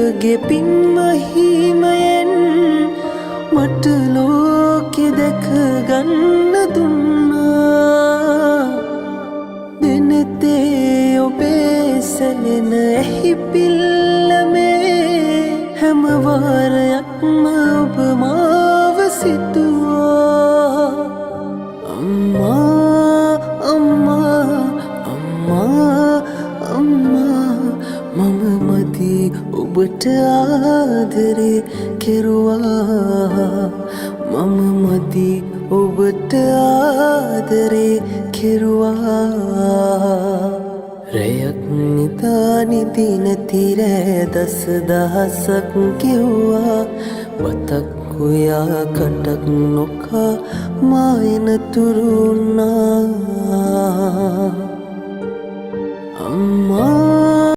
ඔබගේ පින්මහිමයෙන් මට ලෝකෙ දැක ගන්න දුන්නා. දිනෙතේ ඔබේ සැලෙන ඇහි පිල්ලමේ හැම වාරයක්ම ඔබ මාව සිතුවා. අම්මා අම්මා අම්මා අම්මා මම මදි ඔබට ආදරේ කෙරුවා. මම මදි ඔබට ආදරේ කෙරුවා. රැයක් නිදා නිදි නැති රෑ දස දහසක් කිව්වා. බතක් උයා කටක් නොකා මායන තුරුණා. අම්මා